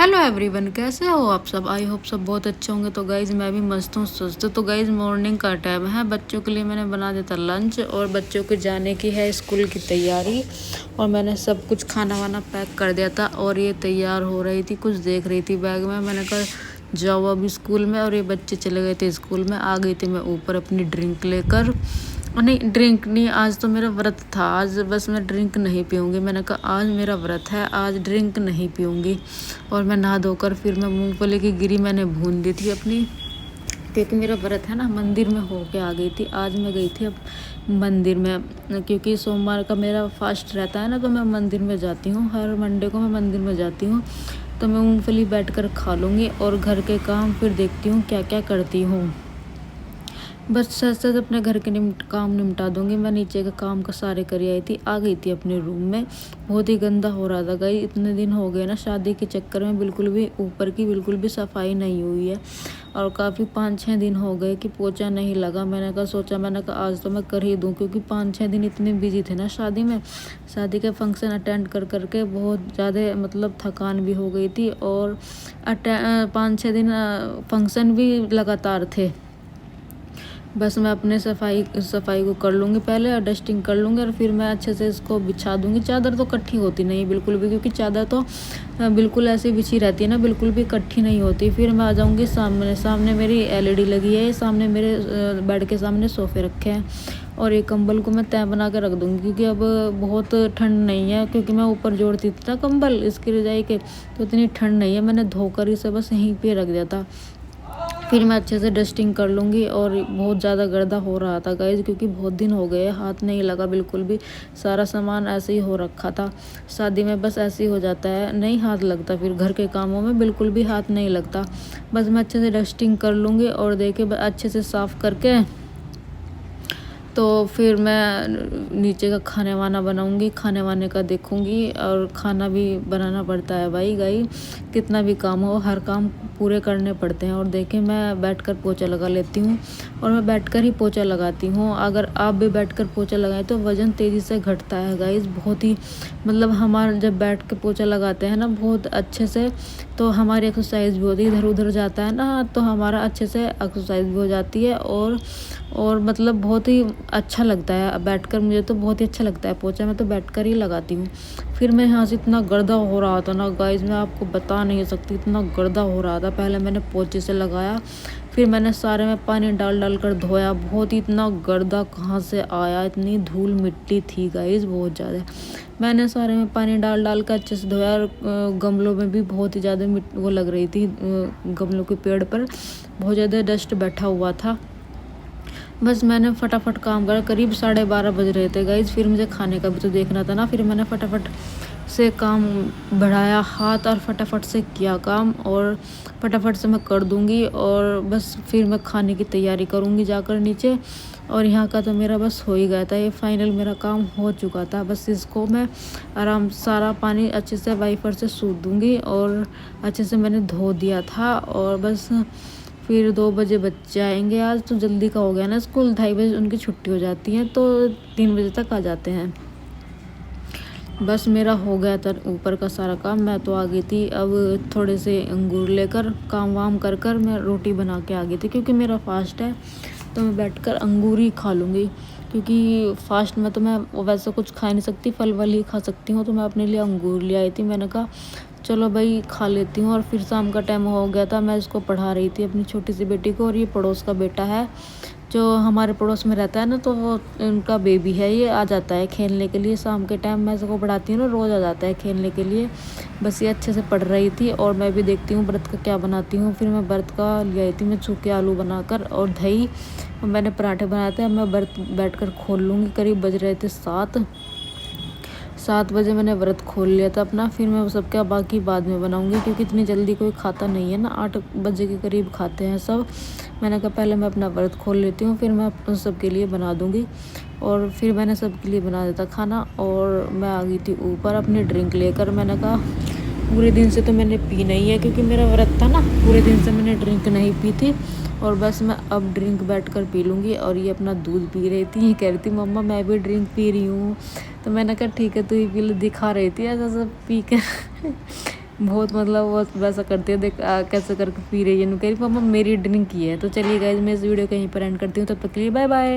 Hello everyone, कैसे हो आप सब। आई होप सब बहुत अच्छे होंगे। तो गाइज मैं भी मस्त हूँ, सुस्त। तो गाइज मॉर्निंग का टाइम है, बच्चों के लिए मैंने बना दिया था लंच और बच्चों के जाने की है स्कूल की तैयारी। और मैंने सब कुछ खाना वाना पैक कर दिया था और ये तैयार हो रही थी, कुछ देख रही थी बैग में। मैंने कहा जाओ अभी स्कूल में। और ये बच्चे चले गए थे स्कूल में। आ गई थी मैं ऊपर अपनी ड्रिंक लेकर। नहीं, ड्रिंक नहीं, आज तो मेरा व्रत था। आज बस मैं ड्रिंक नहीं पीऊँगी। मैंने कहा आज मेरा व्रत है, आज ड्रिंक नहीं पीऊँगी। और मैं नहा धोकर फिर मैं मूँगफली की गिरी मैंने भून दी थी अपनी, क्योंकि मेरा व्रत है ना। मंदिर में होके आ गई थी। आज मैं गई थी अब मंदिर में, क्योंकि सोमवार का मेरा फास्ट रहता है ना, तो मैं मंदिर में जाती हूँ। हर मंडे को मैं मंदिर में जाती हूँ। तो मैं मूँगफली बैठकर खा लूँगी और घर के काम फिर देखती हूँ क्या क्या करती हूँ। बस सच सच अपने घर के काम निपटा दूंगी। मैं नीचे का काम का सारे कर आई थी। आ गई थी अपने रूम में। बहुत ही गंदा हो रहा था गई। इतने दिन हो गए ना शादी के चक्कर में, बिल्कुल भी ऊपर की बिल्कुल भी सफाई नहीं हुई है। और काफ़ी 5-6 दिन हो गए कि पोछा नहीं लगा। मैंने कहा आज तो मैं कर ही दूँ, क्योंकि 5-6 दिन इतने बिजी थे ना शादी में। शादी के फंक्शन अटेंड कर करके बहुत ज़्यादा मतलब थकान भी हो गई थी। और 5-6 दिन फंक्शन भी लगातार थे। बस मैं अपने सफाई को कर लूँगी पहले, और डस्टिंग कर लूँगी और फिर मैं अच्छे से इसको बिछा दूँगी। चादर तो इकट्ठी होती नहीं बिल्कुल भी, क्योंकि चादर तो बिल्कुल ऐसी बिछी रहती है ना, बिल्कुल भी इकट्ठी नहीं होती। फिर मैं आ जाऊँगी सामने मेरी एलईडी लगी है, सामने मेरे बेड के सामने सोफ़े रखे हैं। और एक कंबल को मैं तय बना के रख दूँगी, क्योंकि अब बहुत ठंड नहीं है, क्योंकि मैं ऊपर जोड़ती थी ना कंबल इसकी रजाई के, तो इतनी ठंड नहीं है। मैंने धोकर इसे बस यहीं पे रख दिया था। फिर मैं अच्छे से डस्टिंग कर लूँगी। और बहुत ज़्यादा गर्दा हो रहा था गाइज, क्योंकि बहुत दिन हो गए हाथ नहीं लगा बिल्कुल भी। सारा सामान ऐसे ही हो रखा था। शादी में बस ऐसे ही हो जाता है, नहीं हाथ लगता। फिर घर के कामों में बिल्कुल भी हाथ नहीं लगता। बस मैं अच्छे से डस्टिंग कर लूँगी और देखे अच्छे से साफ़ करके तो फिर मैं नीचे का खाने वाना बनाऊंगी, खाने वाने का देखूंगी। और खाना भी बनाना पड़ता है भाई कितना भी काम हो, हर काम पूरे करने पड़ते हैं। और देखें मैं बैठकर पोछा लगा लेती हूँ, और मैं बैठकर ही पोछा लगाती हूँ। अगर आप भी बैठकर पोछा लगाएं तो वज़न तेज़ी से घटता है गाइस। बहुत ही मतलब हमारा जब बैठ के पोछा लगाते हैं ना बहुत अच्छे से, तो हमारी एक्सरसाइज भी होती है। इधर उधर जाता है ना, तो हमारा अच्छे से एक्सरसाइज भी हो जाती है। और मतलब बहुत ही अच्छा लगता है बैठकर। मुझे तो बहुत ही अच्छा लगता है पोछा, मैं तो बैठकर ही लगाती हूँ। फिर मैं यहाँ से इतना गर्दा हो रहा था ना गाइस, मैं आपको बता नहीं सकती, इतना गर्दा हो रहा था। पहले मैंने पोछे से लगाया, फिर मैंने सारे में पानी डाल कर धोया। बहुत ही इतना गर्दा कहाँ से आया, इतनी धूल मिट्टी थी गाइस बहुत ज़्यादा। मैंने सारे में पानी डाल कर अच्छे से धोया। और गमलों में भी बहुत ही ज़्यादा वो लग रही थी, गमलों के पेड़ पर बहुत ज़्यादा डस्ट बैठा हुआ था। बस मैंने फटाफट काम करा। करीब 12:30 बज रहे थे गाइज। फिर मुझे खाने का भी तो देखना था ना। फिर मैंने फटाफट से काम बढ़ाया हाथ और फटाफट से किया काम, और फटाफट से मैं कर दूंगी। और बस फिर मैं खाने की तैयारी करूंगी जाकर नीचे। और यहाँ का तो मेरा बस हो ही गया था, ये फाइनल मेरा काम हो चुका था। बस इसको मैं आराम सारा पानी अच्छे से वाइपर से सूख दूंगी। और अच्छे से मैंने धो दिया था। और बस फिर 2 बजे बच्चे आएंगे। आज तो जल्दी का हो गया ना स्कूल, 2:30 बजे उनकी छुट्टी हो जाती है, तो 3 बजे तक आ जाते हैं। बस मेरा हो गया था ऊपर का सारा काम, मैं तो आ गई थी। अब थोड़े से अंगूर लेकर काम वाम कर कर मैं रोटी बना के आ गई थी, क्योंकि मेरा फास्ट है तो मैं बैठकर अंगूर ही खा लूँगी। क्योंकि फास्ट में तो मैं वैसे कुछ खा नहीं सकती, फल वल ही खा सकती हूँ। तो मैं अपने लिए अंगूर ले आई थी। मैंने कहा चलो भाई खा लेती हूँ। और फिर शाम का टाइम हो गया था, मैं इसको पढ़ा रही थी अपनी छोटी सी बेटी को। और ये पड़ोस का बेटा है जो हमारे पड़ोस में रहता है ना, तो वो उनका बेबी है, ये आ जाता है खेलने के लिए। शाम के टाइम मैं इसको पढ़ाती हूँ ना, रोज़ आ जाता है खेलने के लिए। बस ये अच्छे से पढ़ रही थी और मैं भी देखती हूँ व्रत का क्या बनाती हूँ। फिर मैं व्रत का ले आई थी मैं सूखे आलू बनाकर और दही। मैंने पराठे बनाए थे। अब मैं व्रत बैठ कर खोल लूँगी। करीब बज रहे थे 7 बजे मैंने व्रत खोल लिया था अपना। फिर मैं सबका बाकी बाद में बनाऊंगी, क्योंकि इतनी जल्दी कोई खाता नहीं है ना, 8 बजे के करीब खाते हैं सब। मैंने कहा पहले मैं अपना व्रत खोल लेती हूँ, फिर मैं सबके लिए बना दूँगी। और फिर मैंने सबके लिए बना देता खाना। और मैं आ गई थी ऊपर अपनी ड्रिंक लेकर। मैंने कहा पूरे दिन से तो मैंने पी नहीं है, क्योंकि मेरा व्रत था ना, पूरे दिन से मैंने ड्रिंक नहीं पी थी। और बस मैं अब ड्रिंक बैठकर पी लूँगी। और ये अपना दूध पी रही थी, ये कह रही थी मम्मा मैं भी ड्रिंक पी रही हूँ। तो मैंने कहा ठीक है तू ही पी ले, दिखा रही थी ऐसा सब पी कर बहुत मतलब वो वैसा करती है, देख कैसे करके पी रही है। कह रही पापा मेरी ड्रिंक की है। तो चलिए गाइज मैं इस वीडियो को यहीं पर एंड करती हूँ, तब तक के लिए बाय बाय।